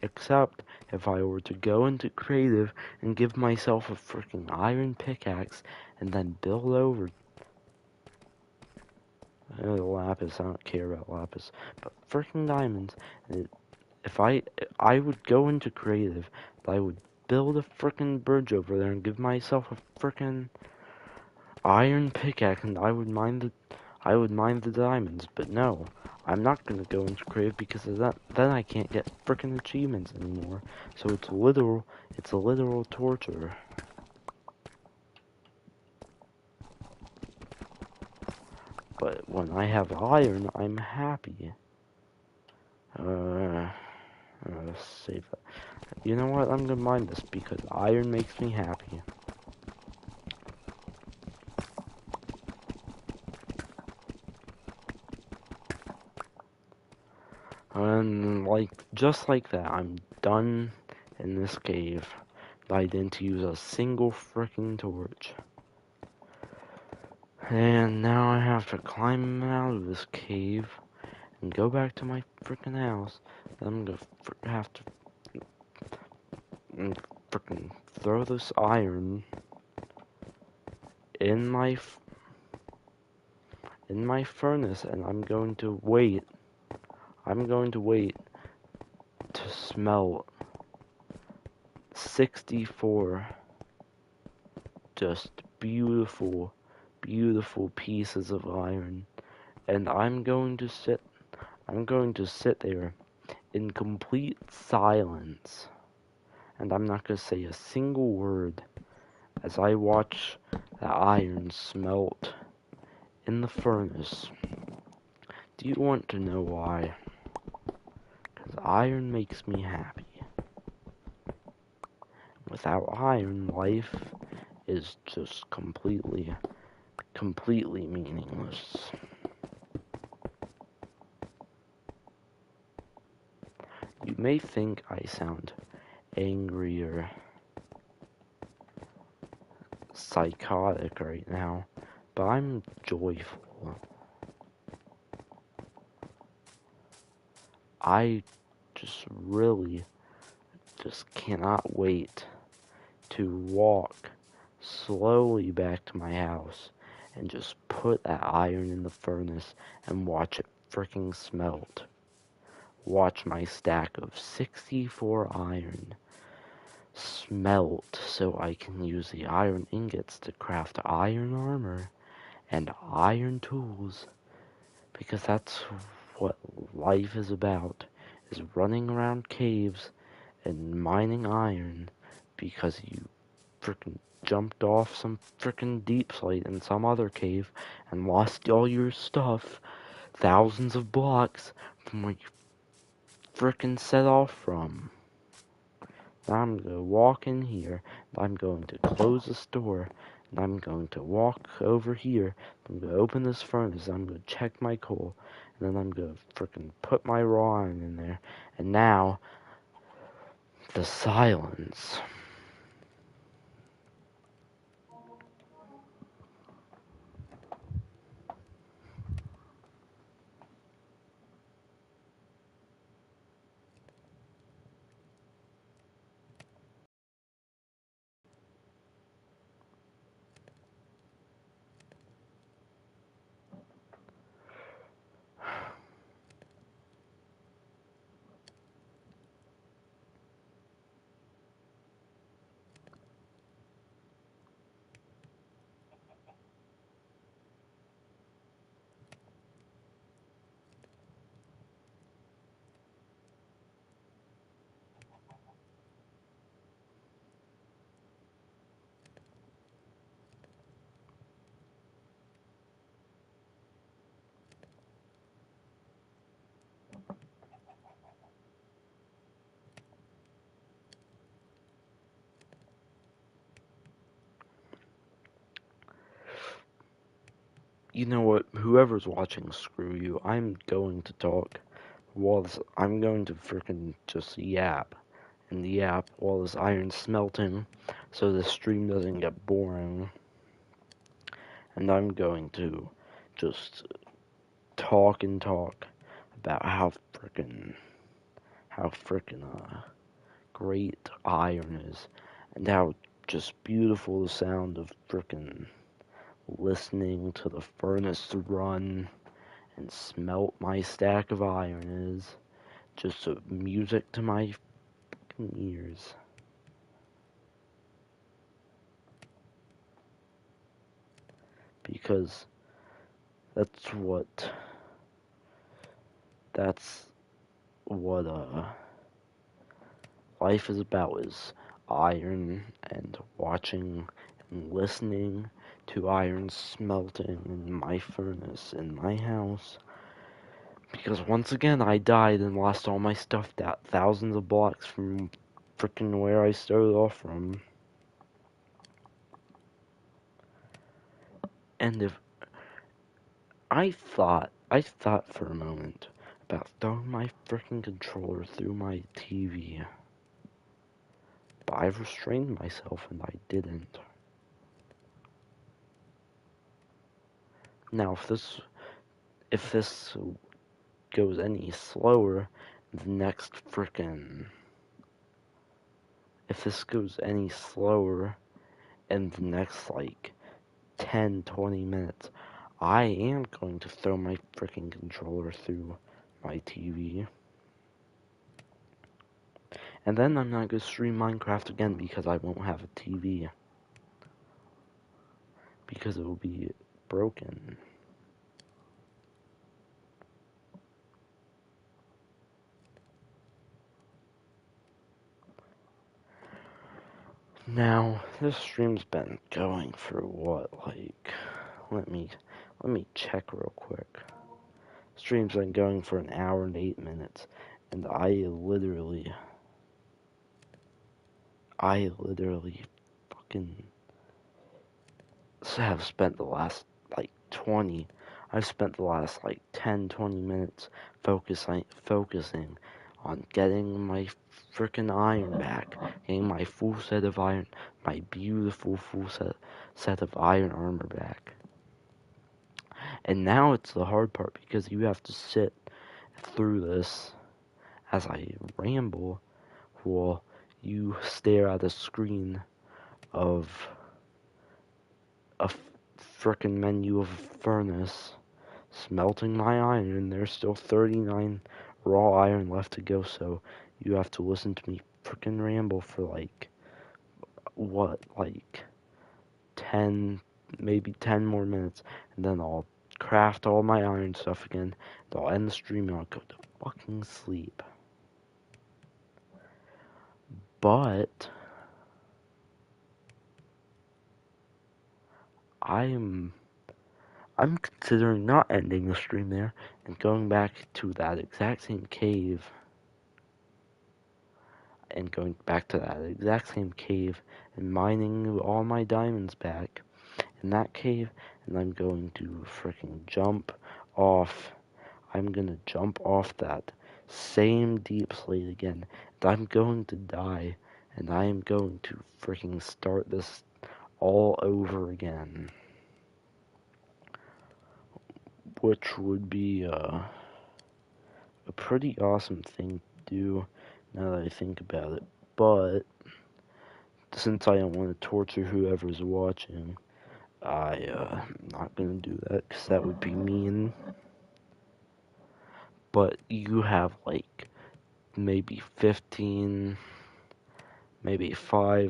Except if I were to go into creative and give myself a freaking iron pickaxe and then build over lapis. I don't care about lapis, but freaking diamonds. If I would go into creative, I would build a freaking bridge over there and give myself a freaking iron pickaxe, and I would mine the diamonds. But no, I'm not gonna go into creative because of that. Then I can't get freaking achievements anymore. So it's a literal torture. But when I have iron, I'm happy. Save that. You know what? I'm gonna mine this because iron makes me happy. And just like that, I'm done in this cave. I didn't use a single freaking torch. And now I have to climb out of this cave and go back to my freaking house. I'm gonna have to freaking throw this iron in my furnace, and I'm going to wait. I'm going to wait to smelt 64 just beautiful, beautiful pieces of iron, and I'm going to sit there in complete silence, and I'm not going to say a single word as I watch the iron smelt in the furnace. Do you want to know why? Because iron makes me happy. Without iron, life is just completely meaningless. You may think I sound angry or psychotic right now, but I'm joyful. I really cannot wait to walk slowly back to my house and just put that iron in the furnace and watch it freaking smelt. Watch my stack of 64 iron smelt so I can use the iron ingots to craft iron armor and iron tools, because that's what life is about, is running around caves and mining iron because you frickin' jumped off some frickin' deep slate in some other cave and lost all your stuff thousands of blocks from where you frickin' set off from. Now I'm gonna walk in here, and I'm going to close the door, and I'm going to walk over here, I'm gonna open this furnace, I'm gonna check my coal, and then I'm gonna frickin' put my raw iron in there, and now, the silence. You know what, whoever's watching, screw you, I'm going to talk while I'm going to frickin' just yap, and yap while this iron's smelting, so the stream doesn't get boring. And I'm going to just talk and talk about how frickin' great iron is, and how just beautiful the sound of frickin' listening to the furnace run and smelt my stack of iron is. Just music to my ears. Because that's what life is about, is iron and watching and listening to iron smelting in my furnace in my house. Because once again I died and lost all my stuff thousands of blocks from frickin' where I started off from. And if I thought for a moment about throwing my frickin' controller through my TV. I restrained myself and I didn't. Now, if this goes any slower, the next frickin' if this goes any slower in the next like 10-20 minutes, I am going to throw my freaking controller through my TV. And then I'm not going to stream Minecraft again because I won't have a TV. Because it will be broken. Now, this stream's been going for what, like, let me check real quick. Stream's been going for an hour and 8 minutes, and I literally fucking have spent the last, like, I've spent the last, like, 10-20 minutes focusing on getting my frickin' iron back, getting my full set of iron, my beautiful full set of iron armor back. And now it's the hard part because you have to sit through this as I ramble while you stare at a screen of a frickin' menu of a furnace smelting my iron, and there's still 39 raw iron left to go, so you have to listen to me frickin' ramble for like 10, maybe 10 more minutes, and then I'll craft all my iron stuff again, and I'll end the stream and I'll go to fucking sleep. But I'm considering not ending the stream there and going back to that exact same cave and mining all my diamonds back in that cave, and I'm going to freaking jump off. I'm gonna jump off that same deep slate again, and I'm going to die, and I am going to freaking start this all over again. Which would be a pretty awesome thing to do now that I think about it. But since I don't want to torture whoever's watching, I'm not gonna do that because that would be mean. But you have like maybe 5,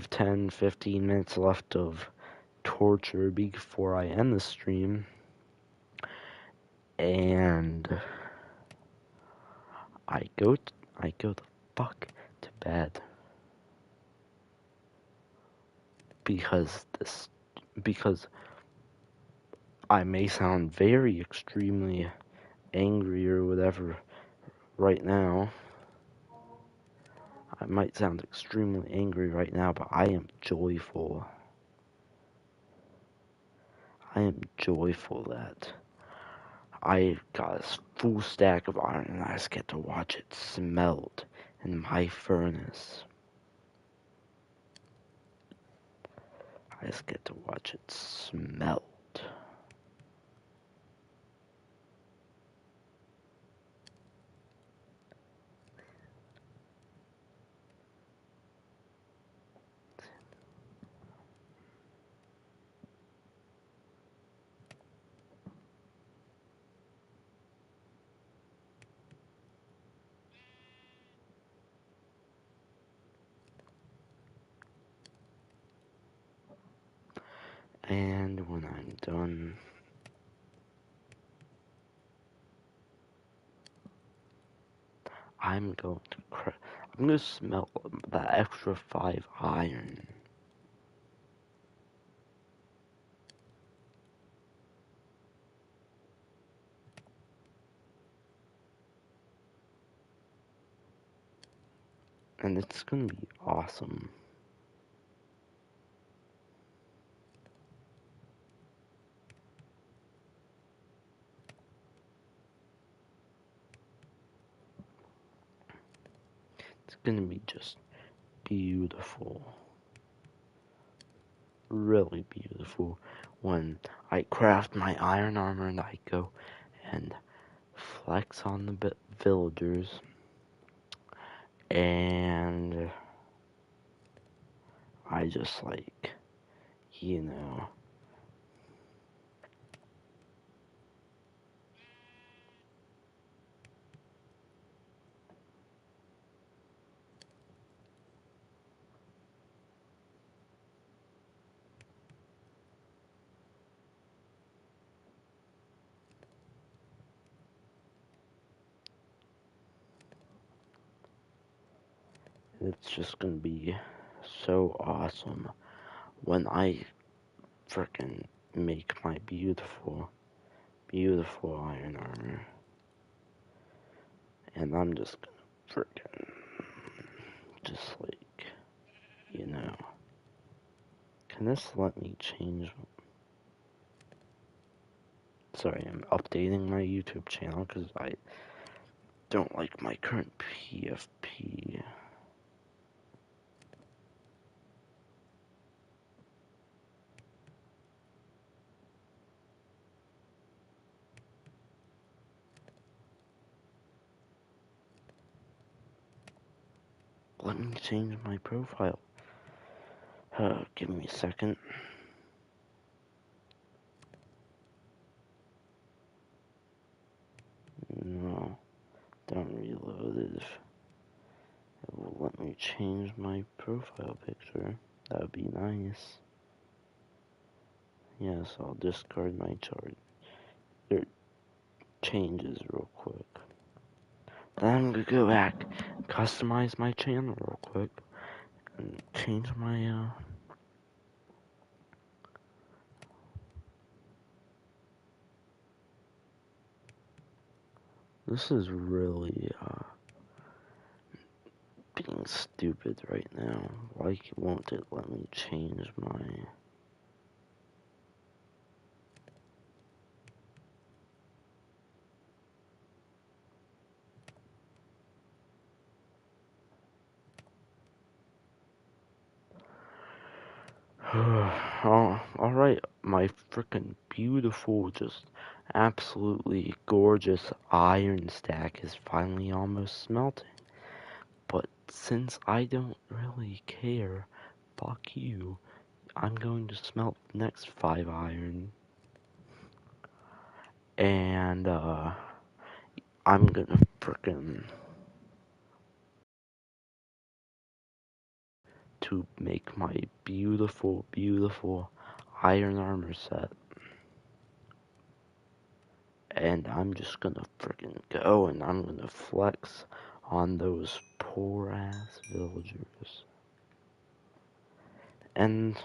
10, 15 minutes left of torture before I end the stream. And I go the fuck to bed. Because I may sound very extremely angry or whatever right now. I might sound extremely angry right now, but I am joyful. I am joyful that I got a full stack of iron and I just get to watch it smelt in my furnace. I just get to watch it smelt. And when I'm done, I'm going to smelt that extra 5 iron. And it's gonna be awesome. It's gonna be just beautiful. really beautiful when I craft my iron armor and I go and flex on the villagers, and I just like, you know, it's just gonna be so awesome when I frickin' make my beautiful, beautiful iron armor. And I'm just gonna frickin' just like, you know, can this let me change? Sorry, I'm updating my YouTube channel because I don't like my current PFP. Let me change my profile. Give me a second. No, don't reload it. It will let me change my profile picture. That would be nice. Yes, I'll discard my chart. Or changes real quick. Then I'm gonna go back, customize my channel real quick, and change my, this is really, being stupid right now. Why won't it let me change my... Alright, my freaking beautiful, just absolutely gorgeous iron stack is finally almost smelting. But since I don't really care, fuck you, I'm going to smelt the next 5 iron. And, I'm gonna frickin' to make my beautiful, beautiful iron armor set. And I'm just gonna frickin' go and I'm gonna flex on those poor ass villagers. And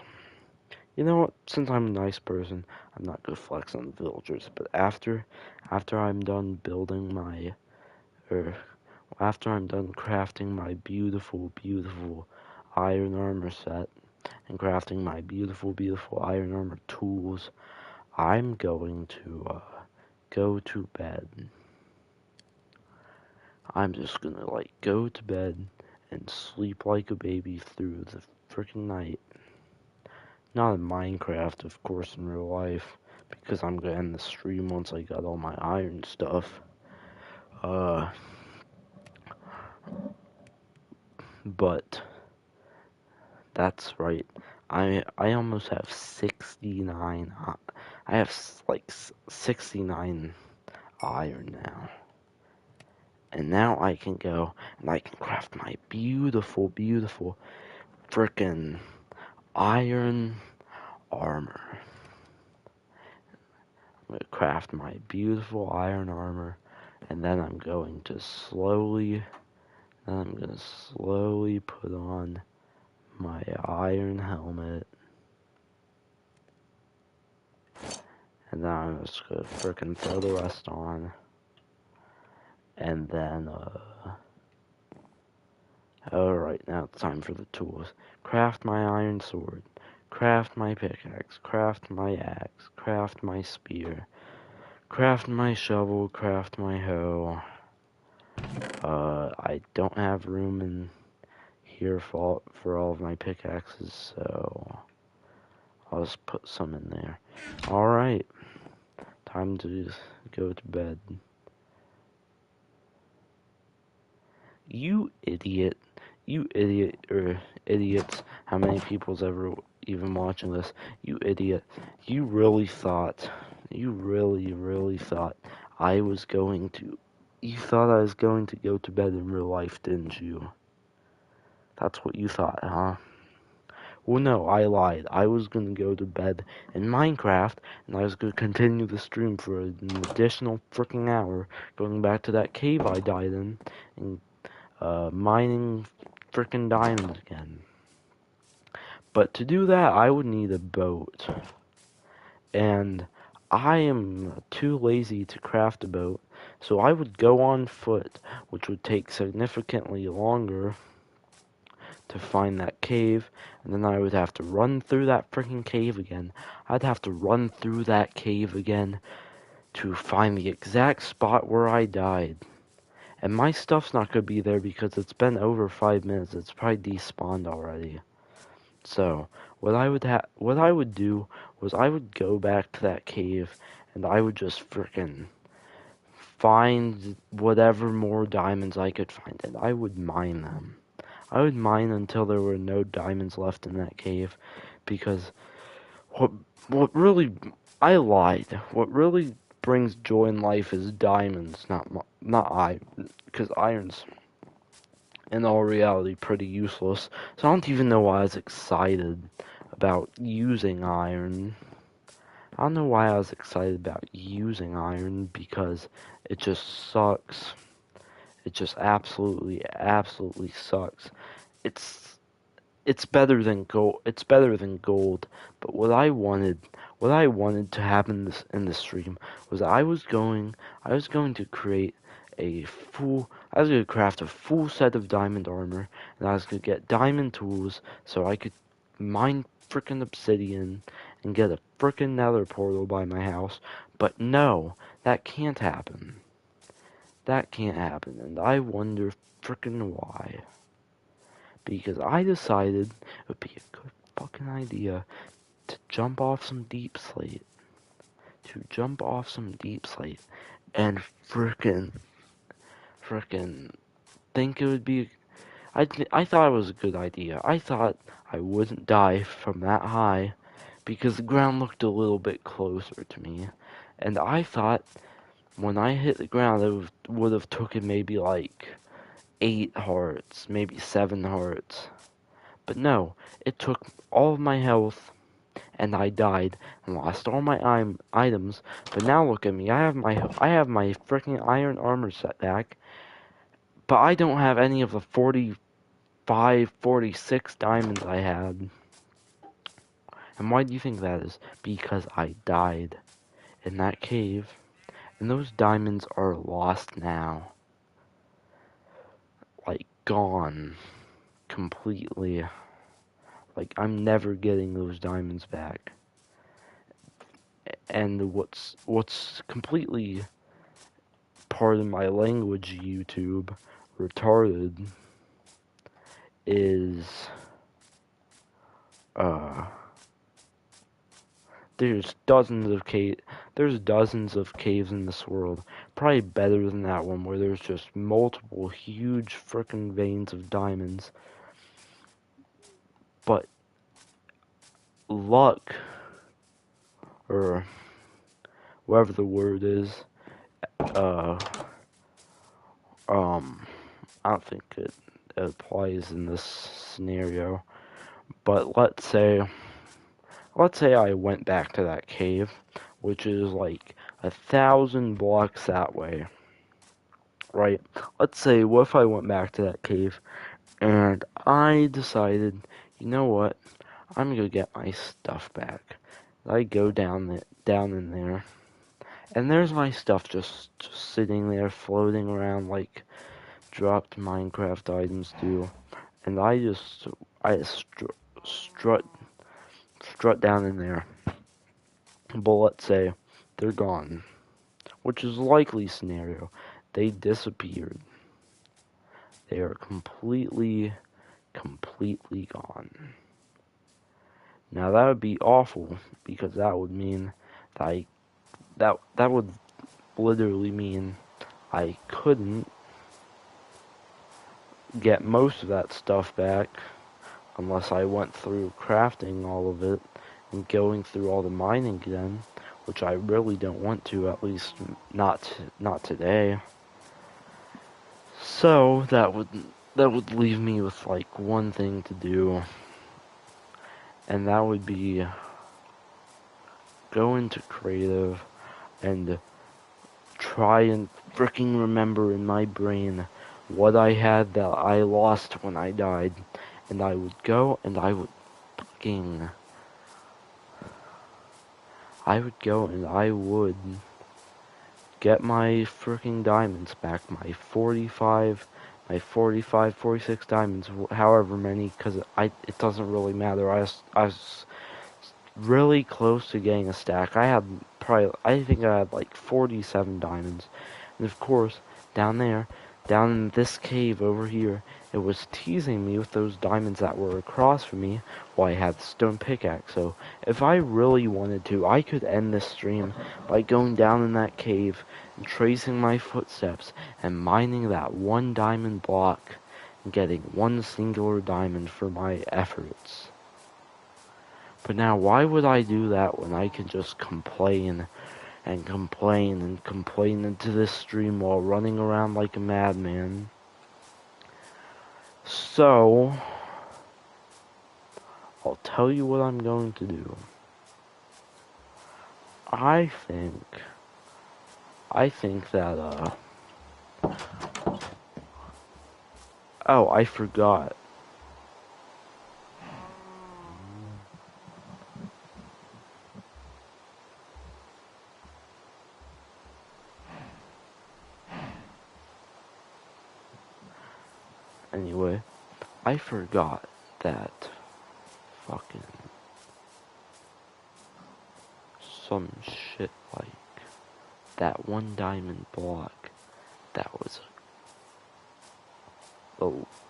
you know what? Since I'm a nice person, I'm not gonna flex on the villagers. But after I'm done building my, after I'm done crafting my beautiful, beautiful iron armor set and crafting my beautiful, beautiful iron armor tools, I'm going to go to bed. I'm just gonna like go to bed and sleep like a baby through the freaking night. Not in Minecraft, of course, in real life, because I'm gonna end the stream once I got all my iron stuff. But that's right. I almost have 69. I have like 69 iron now. And now I can go and I can craft my beautiful, beautiful frickin' iron armor. I'm gonna craft my beautiful iron armor, and then I'm going to slowly put on my iron helmet. And then I'm just gonna frickin' throw the rest on. And then, alright, now it's time for the tools. Craft my iron sword. Craft my pickaxe. Craft my axe. Craft my spear. Craft my shovel. Craft my hoe. I don't have room in here for all of my pickaxes, so I'll just put some in there. Alright. Time to go to bed. You idiot. You idiot, or idiots. How many people's ever even watching this? You idiot. You really thought I was going to. You thought I was going to go to bed in real life, didn't you? That's what you thought, huh? Well, no, I lied. I was going to go to bed in Minecraft, and I was going to continue the stream for an additional freaking hour, going back to that cave I died in, and mining freaking diamonds again. But to do that, I would need a boat. And I am too lazy to craft a boat, so I would go on foot, which would take significantly longer to find that cave, and then I would have to run through that freaking cave again. I'd have to run through that cave again to find the exact spot where I died. And my stuff's not gonna be there because it's been over 5 minutes. It's probably despawned already. So, what I would do was I would go back to that cave and I would just frickin' find whatever more diamonds I could find, and I would mine them. I would mine until there were no diamonds left in that cave, because what really, I lied. What really brings joy in life is diamonds, not iron, because iron's in all reality pretty useless. So I don't even know why I was excited about using iron. I don't know why I was excited about using iron, because it just sucks. It just absolutely sucks. It's better than gold. It's better than gold. But what I wanted to happen in this stream was I was going to create I was going to craft a full set of diamond armor, and I was going to get diamond tools so I could mine frickin' obsidian and get a frickin' nether portal by my house. But no, that can't happen. That can't happen, and I wonder frickin' why. Because I decided it would be a good fucking idea to jump off some deep slate. And frickin' think it would be. I thought it was a good idea. I thought I wouldn't die from that high because the ground looked a little bit closer to me. And I thought when I hit the ground, it would have taken maybe like 8 hearts, maybe 7 hearts. But no, it took all of my health, and I died and lost all my items. But now look at me, I have my freaking iron armor set back, but I don't have any of the 45, 46 diamonds I had. And why do you think that is? Because I died in that cave, and those diamonds are lost now. Like, gone. Completely. Like, I'm never getting those diamonds back. And what's completely, pardon my language, YouTube, retarded, is, there's dozens of caves in this world, probably better than that one, where there's just multiple huge frickin' veins of diamonds. But luck, or whatever the word is, I don't think it applies in this scenario. But let's say I went back to that cave, which is like 1,000 blocks that way, right? Let's say, what if I went back to that cave and I decided, you know what, I'm gonna get my stuff back. I go down in there, and there's my stuff just sitting there, floating around like dropped Minecraft items do, and I strut down in there. But let's say they're gone, which is a likely scenario. They disappeared. They are completely gone. Now that would be awful, because that would mean that that would literally mean I couldn't get most of that stuff back unless I went through crafting all of it and going through all the mining again, which I really don't want to, at least not today. So that would leave me with like one thing to do, and that would be go into creative and try and freaking remember in my brain what I had that I lost when I died, and I would go and I would get my freaking diamonds back, my 45, 46 diamonds, however many, because it doesn't really matter. I was really close to getting a stack. I think I had like 47 diamonds. And of course, down in this cave over here, it was teasing me with those diamonds that were across from me while I had the stone pickaxe. So if I really wanted to, I could end this stream by going down in that cave and tracing my footsteps and mining that one diamond block and getting one singular diamond for my efforts. But now, why would I do that when I can just complain and complain and complain into this stream while running around like a madman? So, I'll tell you what I'm going to do. I think that, oh, I forgot. Anyway, I forgot that fucking some shit like that one diamond block that was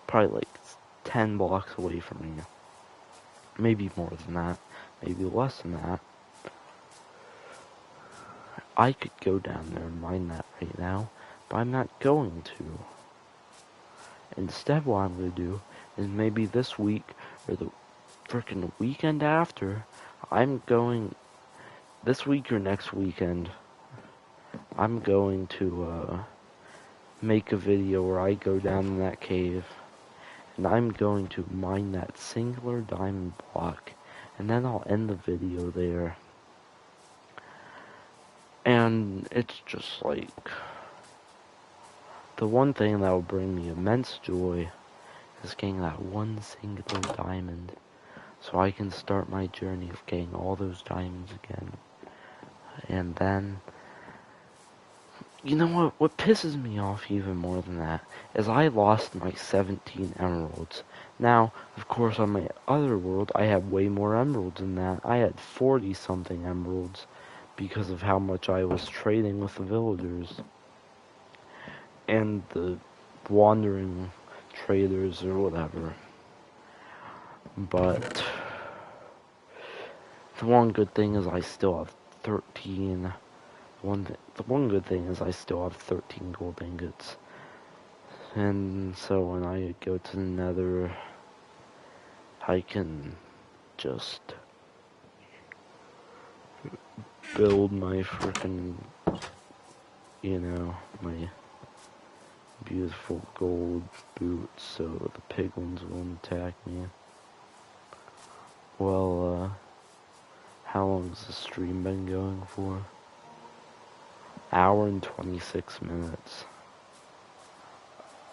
probably like 10 blocks away from me. Maybe more than that, maybe less than that. I could go down there and mine that right now, but I'm not going to. Instead, what I'm going to do is maybe this week or the frickin' weekend after, this week or next weekend, I'm going to make a video where I go down in that cave and I'm going to mine that singular diamond block, and then I'll end the video there. And it's just like the one thing that will bring me immense joy is getting that one singular diamond, so I can start my journey of getting all those diamonds again. And then, you know what pisses me off even more than that is I lost my 17 emeralds. Now, of course, on my other world, I had way more emeralds than that. I had 40 something emeralds because of how much I was trading with the villagers and the wandering traders or whatever. But the one good thing is I still have 13. The one good thing is I still have 13 gold ingots. And so when I go to the Nether, I can just build my frickin', my beautiful gold boots so the piglins won't attack me. Well, how long has the stream been going for? Hour and 26 minutes.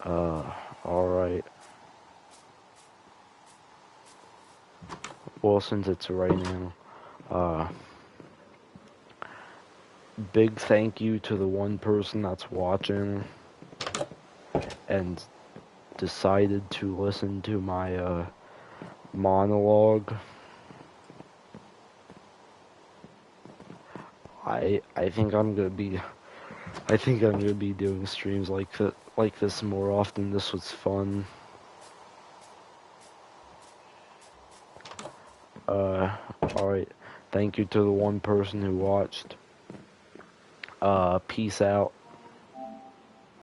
Alright. Well, since it's right now, big thank you to the one person that's watching and decided to listen to my, monologue. I think I'm gonna be doing streams like this more often. This was fun. Alright. Thank you to the one person who watched. Peace out.